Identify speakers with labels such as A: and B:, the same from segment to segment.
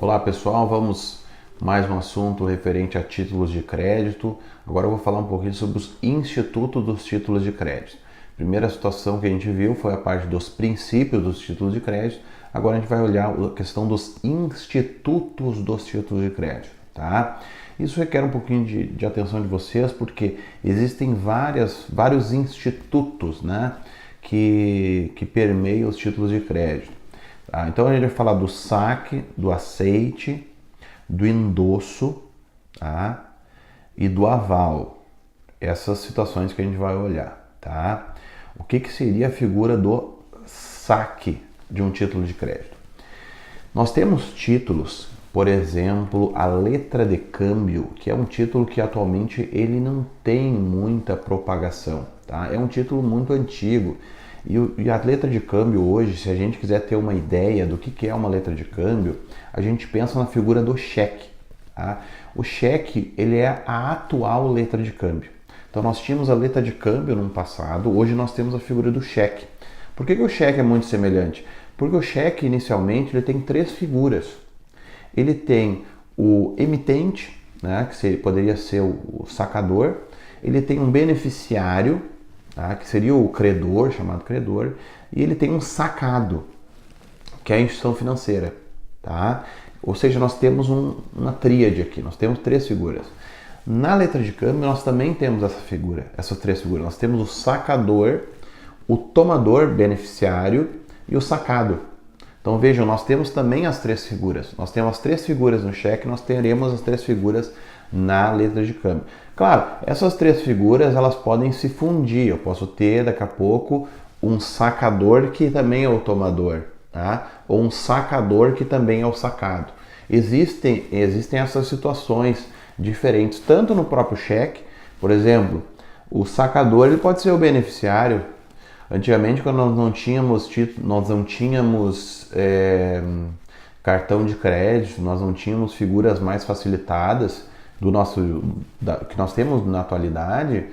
A: Olá pessoal, vamos mais um assunto referente a títulos de crédito. Agora eu vou falar um pouquinho sobre os institutos dos títulos de crédito. Primeira situação que a gente viu foi a parte dos princípios dos títulos de crédito. Agora a gente vai olhar a questão dos institutos dos títulos de crédito, tá? Isso requer um pouquinho de atenção de vocês, porque existem vários institutos, né, que permeiam os títulos de crédito. Tá? Então a gente vai falar do saque, do aceite, do endosso, tá? E do aval. Essas situações que a gente vai olhar, tá? O que seria a figura do saque de um título de crédito? Nós temos títulos, por exemplo, a letra de câmbio, que é um título que atualmente ele não tem muita propagação, tá? É um título muito antigo. E a letra de câmbio hoje, se a gente quiser ter uma ideia do que é uma letra de câmbio, a gente pensa na figura do cheque. Tá? O cheque ele é a atual letra de câmbio. Então nós tínhamos a letra de câmbio no passado, hoje nós temos a figura do cheque. Por que o cheque é muito semelhante? Porque o cheque inicialmente ele tem três figuras. Ele tem o emitente, né, que poderia ser o sacador, ele tem um beneficiário, tá, que seria o credor, chamado credor, e ele tem um sacado, que é a instituição financeira. Tá? Ou seja, nós temos uma tríade aqui, nós temos três figuras. Na letra de câmbio, nós também temos essas três figuras. Nós temos o sacador, o tomador beneficiário e o sacado. Então vejam, nós temos também as três figuras. Nós temos as três figuras no cheque, nós teremos as três figuras na letra de câmbio. Claro, essas três figuras elas podem se fundir. Eu posso ter daqui a pouco um sacador que também é o tomador, tá? Ou um sacador que também é o sacado. Existem essas situações diferentes, tanto no próprio cheque, por exemplo, o sacador ele pode ser o beneficiário. Antigamente, quando nós não tínhamos cartão de crédito, nós não tínhamos figuras mais facilitadas que nós temos na atualidade.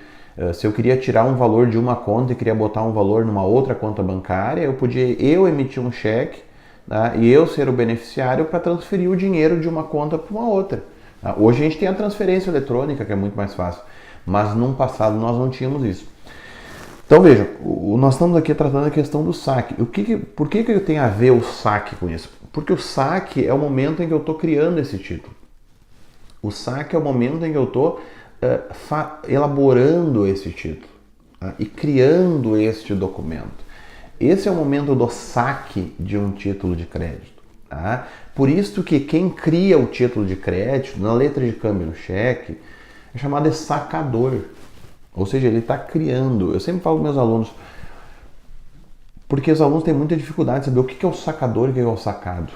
A: Se eu queria tirar um valor de uma conta e queria botar um valor numa outra conta bancária, eu emitir um cheque, tá? E eu ser o beneficiário para transferir o dinheiro de uma conta para uma outra. Tá? Hoje a gente tem a transferência eletrônica, que é muito mais fácil, mas no passado nós não tínhamos isso. Então vejam, nós estamos aqui tratando a questão do saque. Por que eu tenho a ver o saque com isso? Porque o saque é o momento em que eu estou criando esse título. O saque é o momento em que eu estou elaborando esse título, tá? E criando este documento. Esse é o momento do saque de um título de crédito. Tá? Por isso que quem cria o título de crédito, na letra de câmbio no cheque, é chamado de sacador. Ou seja, ele está criando. Eu sempre falo para meus alunos, porque os alunos têm muita dificuldade de saber o que é o sacador e o que é o sacado.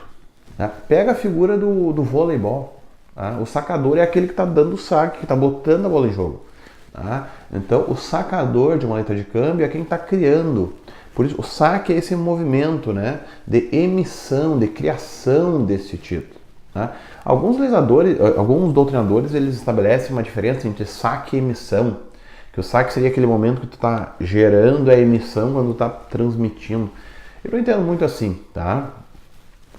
A: Tá? Pega a figura do voleibol. Tá? O sacador é aquele que está dando o saque, que está botando a bola em jogo. Tá? Então, o sacador de uma letra de câmbio é quem está criando. Por isso, o saque é esse movimento, né, de emissão, de criação desse título. Tá? Alguns doutrinadores, eles estabelecem uma diferença entre saque e emissão. Que o saque seria aquele momento que tu está gerando a emissão quando tu está transmitindo. Eu não entendo muito assim, tá?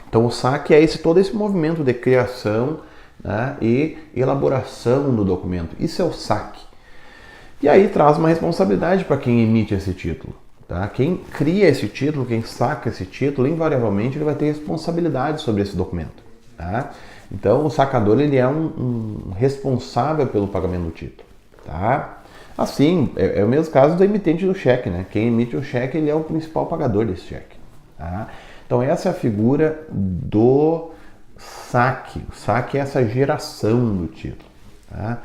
A: Então o saque é todo esse movimento de criação, né, e elaboração do documento. Isso é o saque. E aí traz uma responsabilidade para quem emite esse título. Tá? Quem cria esse título, quem saca esse título, invariavelmente ele vai ter responsabilidade sobre esse documento. Tá? Então o sacador ele é um responsável pelo pagamento do título. Tá? Assim, é o mesmo caso do emitente do cheque, né? Quem emite o cheque, ele é o principal pagador desse cheque. Tá? Então essa é a figura do saque. O saque é essa geração do título. Tá?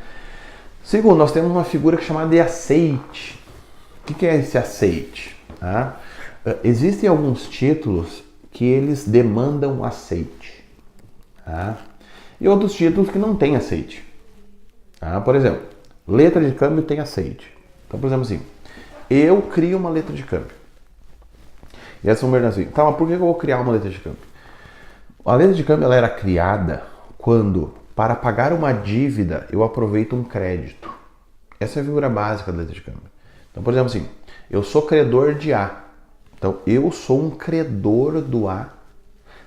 A: Segundo, nós temos uma figura chamada de aceite. O que é esse aceite? Tá? Existem alguns títulos que eles demandam aceite. Tá? E outros títulos que não têm aceite. Tá? Por exemplo, letra de câmbio tem aceite. Então, por exemplo, assim, eu crio uma letra de câmbio. E essa é assim, tá, mas por que eu vou criar uma letra de câmbio? A letra de câmbio ela era criada quando, para pagar uma dívida, eu aproveito um crédito. Essa é a figura básica da letra de câmbio. Então, por exemplo, assim, eu sou credor de A. Então, eu sou um credor do A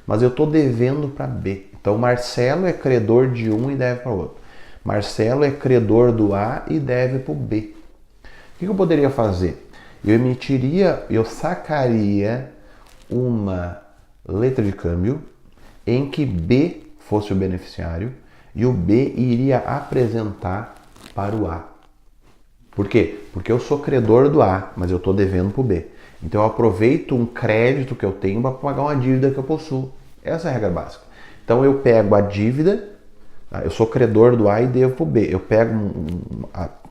A: mas eu estou devendo para B. Então, Marcelo é credor de um e deve para o outro. Marcelo é credor do A e deve para o B. O que eu poderia fazer? Eu sacaria uma letra de câmbio em que B fosse o beneficiário e o B iria apresentar para o A. Por quê? Porque eu sou credor do A, mas eu estou devendo para o B. Então eu aproveito um crédito que eu tenho para pagar uma dívida que eu possuo. Essa é a regra básica. Então eu pego a dívida, tá? Eu sou credor do A e devo para o B. Eu pego,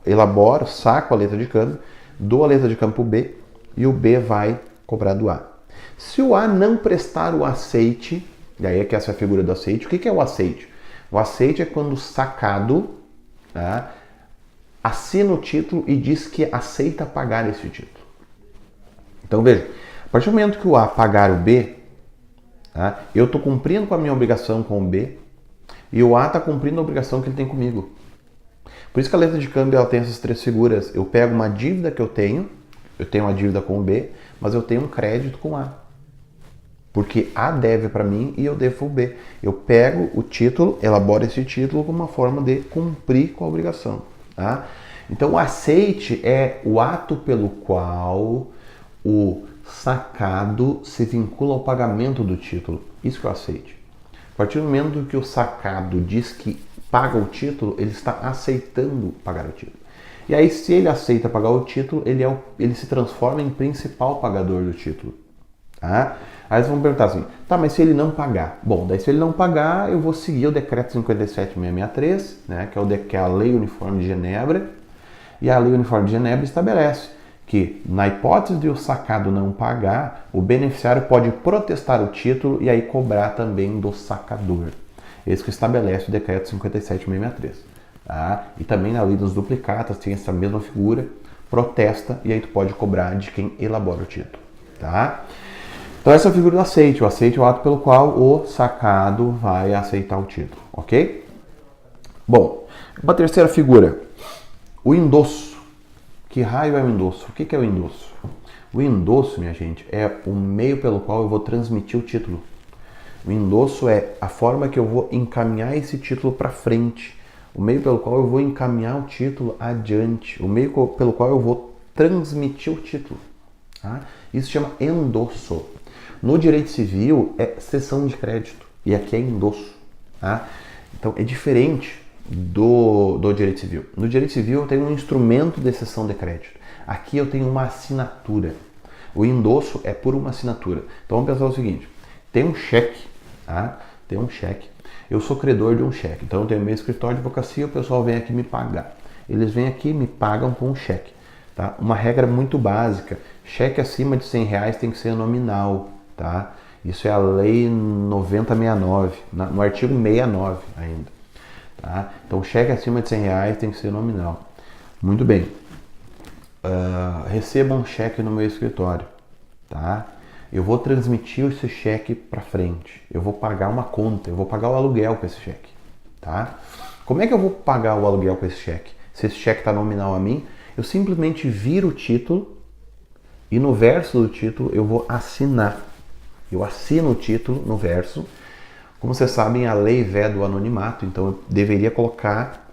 A: elaboro, saco a letra de câmbio, dou a letra de câmbio para o B e o B vai cobrar do A. Se o A não prestar o aceite, e aí é que essa é a figura do aceite. O que é o aceite? O aceite é quando o sacado, tá, assina o título e diz que aceita pagar esse título. Então veja, a partir do momento que o A pagar o B, tá, eu estou cumprindo com a minha obrigação com o B e o A está cumprindo a obrigação que ele tem comigo. Por isso que a letra de câmbio ela tem essas três figuras. Eu pego uma dívida que eu tenho uma dívida com o B, mas eu tenho um crédito com o A. Porque A deve para mim e eu devo o B. Eu pego o título, elaboro esse título como uma forma de cumprir com a obrigação. Tá? Então o aceite é o ato pelo qual o sacado se vincula ao pagamento do título. Isso que é o aceite. A partir do momento que o sacado diz que paga o título, ele está aceitando pagar o título. E aí, se ele aceita pagar o título, ele se transforma em principal pagador do título. Tá? Aí vocês vão perguntar assim, tá, mas se ele não pagar? Bom, daí se ele não pagar, eu vou seguir o decreto 57.663, né, que é a Lei Uniforme de Genebra, e a Lei Uniforme de Genebra estabelece que, na hipótese de o sacado não pagar, o beneficiário pode protestar o título e aí cobrar também do sacador. Esse que estabelece o decreto 57.663. Tá? E também na Lei dos Duplicatas tem essa mesma figura, protesta e aí tu pode cobrar de quem elabora o título. Tá? Então essa é a figura do aceite. O aceite é o ato pelo qual o sacado vai aceitar o título, ok? Bom, uma terceira figura, o endosso. Que raio é o endosso? O que é o endosso? O endosso, minha gente, é o meio pelo qual eu vou transmitir o título. O endosso é a forma que eu vou encaminhar esse título para frente. O meio pelo qual eu vou encaminhar o título adiante. O meio pelo qual eu vou transmitir o título. Tá? Isso se chama endosso. No direito civil é cessão de crédito e aqui é endosso. Tá? Então é diferente do direito civil. No direito civil eu tenho um instrumento de cessão de crédito. Aqui eu tenho uma assinatura. O endosso é por uma assinatura. Então vamos pensar o seguinte, tem um cheque, tá? Tem um cheque. Eu sou credor de um cheque. Então eu tenho meu escritório de advocacia, o pessoal vem aqui me pagar. Eles vêm aqui e me pagam com um cheque. Tá? Uma regra muito básica, cheque acima de R$100 tem que ser nominal. Tá? Isso é a Lei 9069, no artigo 69 ainda. Tá? Então, cheque acima de R$100 tem que ser nominal. Muito bem. Receba um cheque no meu escritório. Tá? Eu vou transmitir esse cheque para frente. Eu vou pagar uma conta, eu vou pagar o aluguel com esse cheque. Tá? Como é que eu vou pagar o aluguel com esse cheque? Se esse cheque está nominal a mim, eu simplesmente viro o título e no verso do título eu vou assinar. Eu assino o título no verso. Como vocês sabem, a lei veda o anonimato, então eu deveria colocar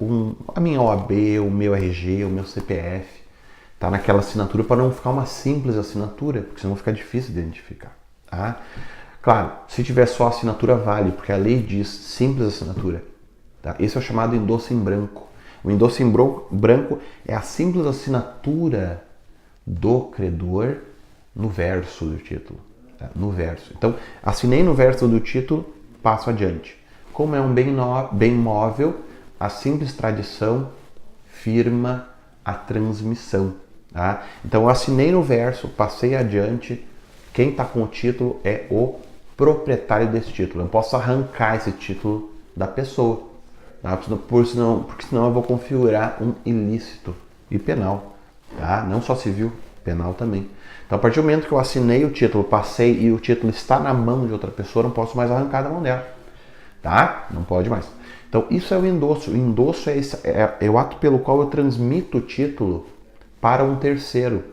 A: a minha OAB, o meu RG, o meu CPF, tá, naquela assinatura para não ficar uma simples assinatura, porque senão fica difícil de identificar. Tá? Claro, se tiver só assinatura vale, porque a lei diz simples assinatura. Tá? Esse é o chamado endosso em branco. O endosso em branco é a simples assinatura do credor no verso do título. Tá? No verso. Então, assinei no verso do título, passo adiante. Como é um bem móvel, a simples tradição firma a transmissão. Tá? Então, eu assinei no verso, passei adiante, quem está com o título é o proprietário desse título. Eu não posso arrancar esse título da pessoa, tá? Porque senão eu vou configurar um ilícito e penal. Tá? Não só civil, penal também. Então, a partir do momento que eu assinei o título, passei e o título está na mão de outra pessoa, não posso mais arrancar da mão dela. Tá? Não pode mais. Então, isso é o endosso. O endosso é o ato pelo qual eu transmito o título para um terceiro.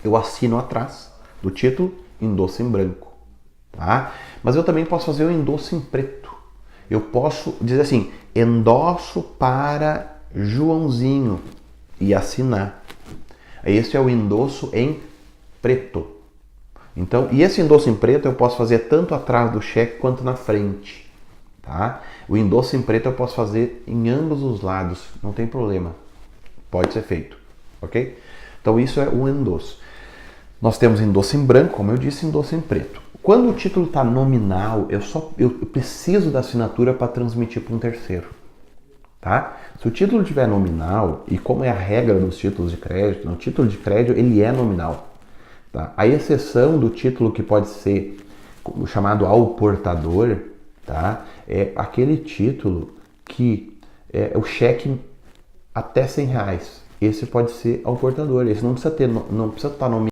A: Eu assino atrás do título, endosso em branco. tá? Mas eu também posso fazer o endosso em preto. Eu posso dizer assim, endosso para Joãozinho e assinar. Esse é o endosso em preto. Então, e esse endosso em preto eu posso fazer tanto atrás do cheque quanto na frente, tá? O endosso em preto eu posso fazer em ambos os lados, não tem problema. Pode ser feito, ok? Então isso é o endosso. Nós temos endosso em branco, como eu disse, endosso em preto. Quando o título está nominal, eu preciso da assinatura para transmitir para um terceiro. Tá? Se o título tiver nominal, e como é a regra dos títulos de crédito, o título de crédito ele é nominal. Tá? A exceção do título que pode ser chamado ao portador, tá? É aquele título que é o cheque até R$100. Esse pode ser ao portador, esse não precisa estar nominal.